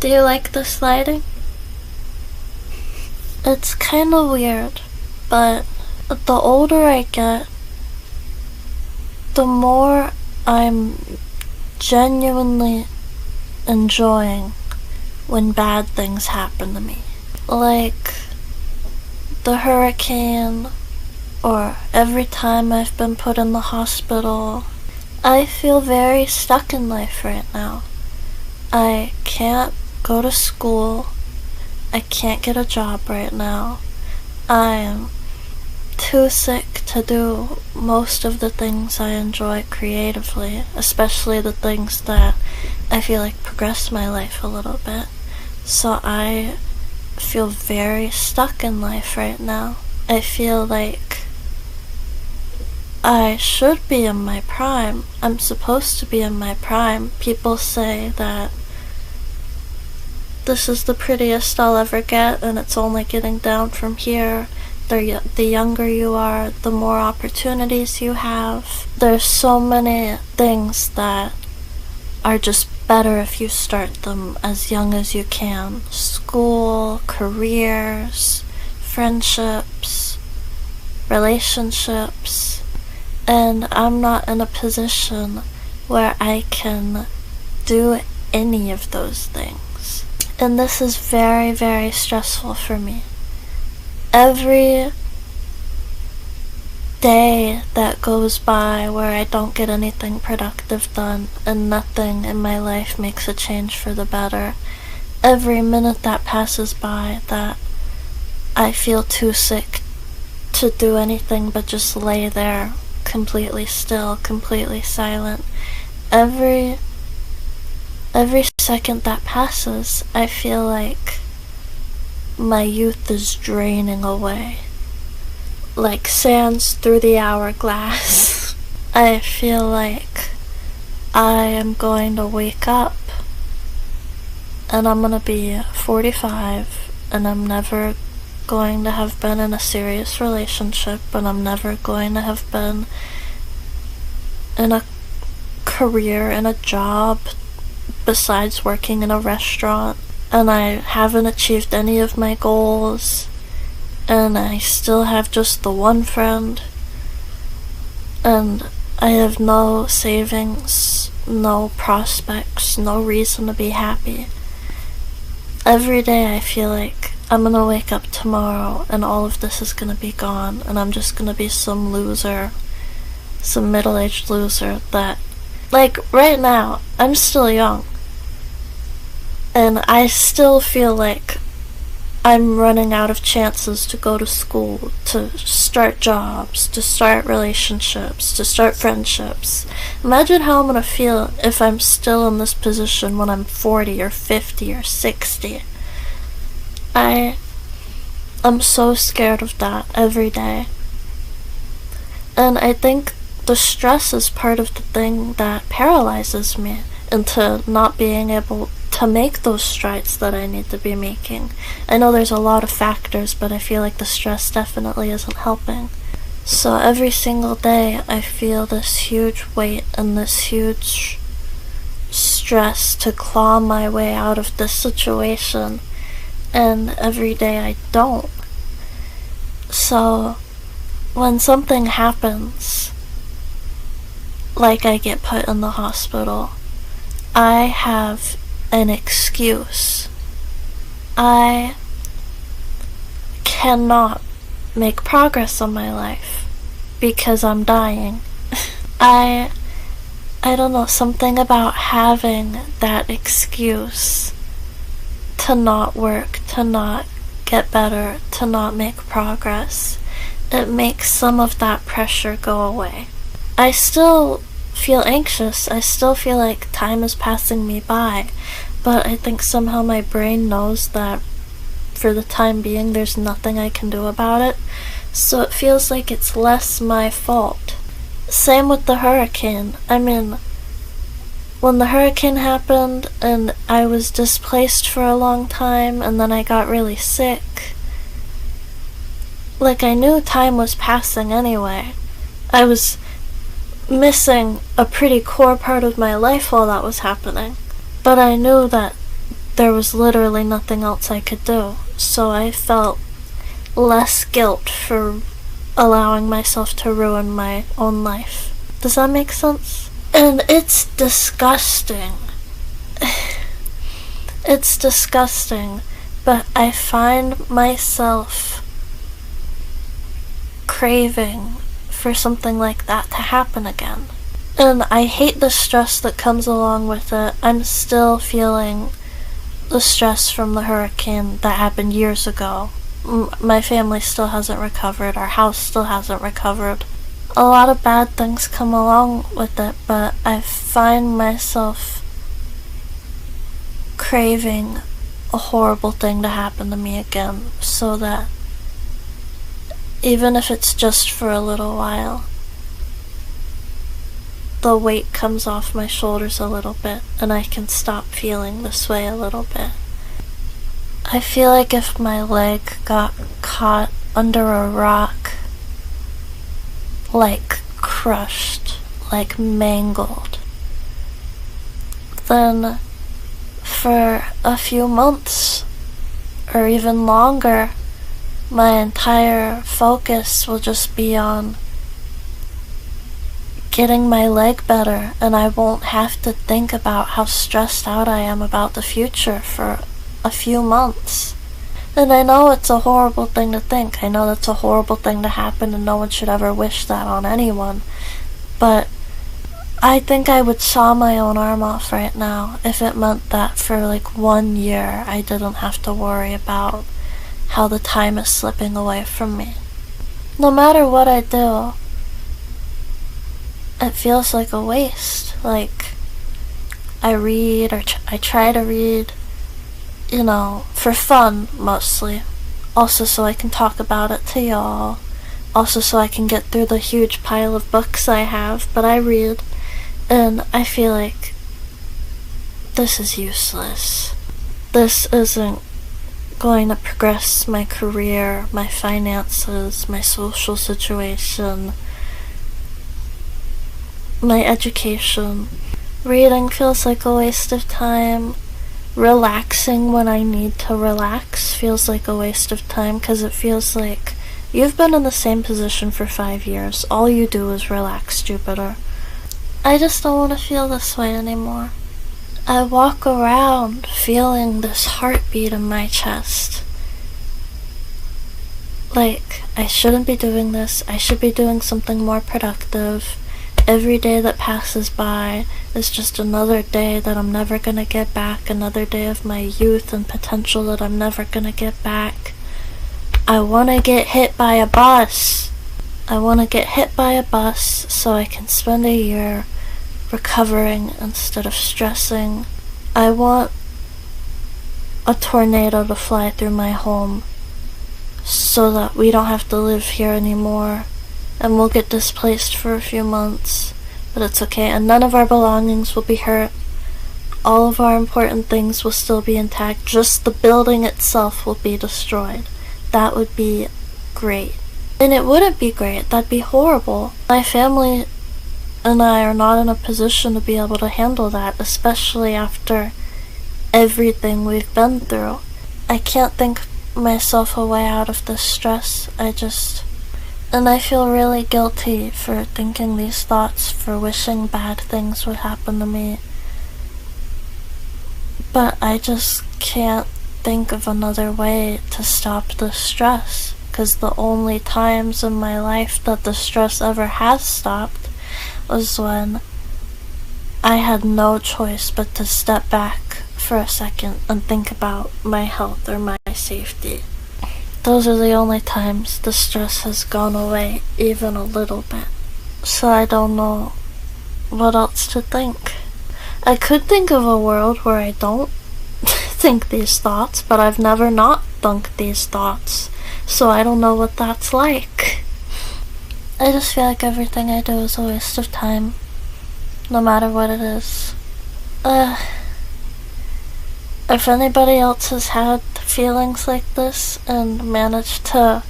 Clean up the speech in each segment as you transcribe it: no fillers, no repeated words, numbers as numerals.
Do you like this lighting? It's kind of weird, but the older I get, the more I'm genuinely enjoying when bad things happen to me. Like the hurricane, or every time I've been put in the hospital. I feel very stuck in life right now. I can't go to school. I can't get a job right now. I'm too sick to do most of the things I enjoy creatively, especially the things that I feel like progress my life a little bit. So I feel very stuck in life right now. I feel like I should be in my prime. I'm supposed to be in my prime. People say that this is the prettiest I'll ever get, and it's only getting down from here. The younger you are, the more opportunities you have. There's so many things that are just better if you start them as young as you can. School, careers, friendships, relationships. And I'm not in a position where I can do any of those things. And this is very, very stressful for me. Every day that goes by where I don't get anything productive done and nothing in my life makes a change for the better, every minute that passes by that I feel too sick to do anything but just lay there completely still, completely silent, every second that passes, I feel like my youth is draining away, like sands through the hourglass. I feel like I am going to wake up and I'm gonna be 45 and I'm never going to have been in a serious relationship, and I'm never going to have been in a career, in a job besides working in a restaurant, and I haven't achieved any of my goals, and I still have just the one friend, and I have no savings, no prospects, no reason to be happy. Every day I feel like I'm gonna wake up tomorrow and all of this is gonna be gone, and I'm just gonna be some loser, some middle-aged loser that, like, right now, I'm still young, and I still feel like I'm running out of chances to go to school, to start jobs, to start relationships, to start friendships. Imagine how I'm gonna feel if I'm still in this position when I'm 40 or 50 or 60. I'm so scared of that every day. And I think the stress is part of the thing that paralyzes me into not being able to make those strides that I need to be making. I know there's a lot of factors, but I feel like the stress definitely isn't helping. So every single day I feel this huge weight and this huge stress to claw my way out of this situation. And every day I don't. So when something happens, like I get put in the hospital, I have an excuse. I cannot make progress on my life because I'm dying. I don't know, something about having that excuse to not work, to not get better, to not make progress. It makes some of that pressure go away. I still feel anxious. I still feel like time is passing me by, but I think somehow my brain knows that for the time being there's nothing I can do about it, so it feels like it's less my fault. Same with the hurricane. I mean, when the hurricane happened and I was displaced for a long time and then I got really sick, like, I knew time was passing anyway. I was missing a pretty core part of my life while that was happening, but I knew that there was literally nothing else I could do. So I felt less guilt for allowing myself to ruin my own life. Does that make sense? And it's disgusting. It's disgusting, but I find myself craving for something like that to happen again. And I hate the stress that comes along with it. I'm still feeling the stress from the hurricane that happened years ago. My family still hasn't recovered. Our house still hasn't recovered. A lot of bad things come along with it, but I find myself craving a horrible thing to happen to me again, so that even if it's just for a little while, the weight comes off my shoulders a little bit and I can stop feeling this way a little bit. I feel like if my leg got caught under a rock, like crushed, like mangled, then for a few months or even longer, my entire focus will just be on getting my leg better, and I won't have to think about how stressed out I am about the future for a few months. And I know it's a horrible thing to think. I know that's a horrible thing to happen, and no one should ever wish that on anyone. But I think I would saw my own arm off right now if it meant that for like 1 year I didn't have to worry about how the time is slipping away from me. No matter what I do, it feels like a waste. Like, I read, or I try to read, for fun mostly. Also so I can talk about it to y'all. Also so I can get through the huge pile of books I have, but I read. And I feel like this is useless. This isn't going to progress my career, my finances, my social situation, my education. Reading feels like a waste of time. Relaxing when I need to relax feels like a waste of time, because it feels like you've been in the same position for 5 years. All you do is relax, Jupiter. I just don't want to feel this way anymore. I walk around feeling this heartbeat in my chest. Like, I shouldn't be doing this. I should be doing something more productive. Every day that passes by is just another day that I'm never gonna get back. Another day of my youth and potential that I'm never gonna get back. I wanna get hit by a bus. I wanna get hit by a bus so I can spend a year recovering instead of stressing. I want a tornado to fly through my home so that we don't have to live here anymore, and we'll get displaced for a few months, but it's okay, and none of our belongings will be hurt. All of our important things will still be intact, just the building itself will be destroyed. That would be great. And it wouldn't be great, that'd be horrible. My family and I are not in a position to be able to handle that, especially after everything we've been through. I can't think myself a way out of this stress. And I feel really guilty for thinking these thoughts, for wishing bad things would happen to me. But I just can't think of another way to stop the stress, because the only times in my life that the stress ever has stopped was when I had no choice but to step back for a second and think about my health or my safety. Those are the only times the stress has gone away even a little bit. So I don't know what else to think. I could think of a world where I don't think these thoughts, but I've never not thunk these thoughts, so I don't know what that's like. I just feel like everything I do is a waste of time, no matter what it is. If anybody else has had feelings like this and managed to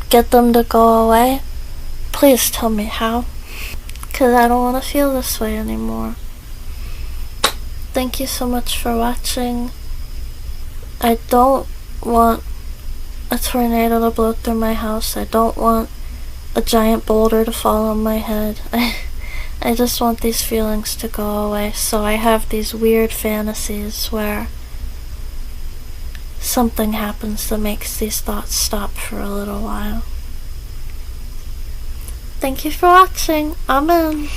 get them to go away, please tell me how, because I don't want to feel this way anymore. Thank you so much for watching. I don't want a tornado to blow through my house. I don't want a giant boulder to fall on my head. I just want these feelings to go away. So I have these weird fantasies where something happens that makes these thoughts stop for a little while. Thank you for watching. Amen.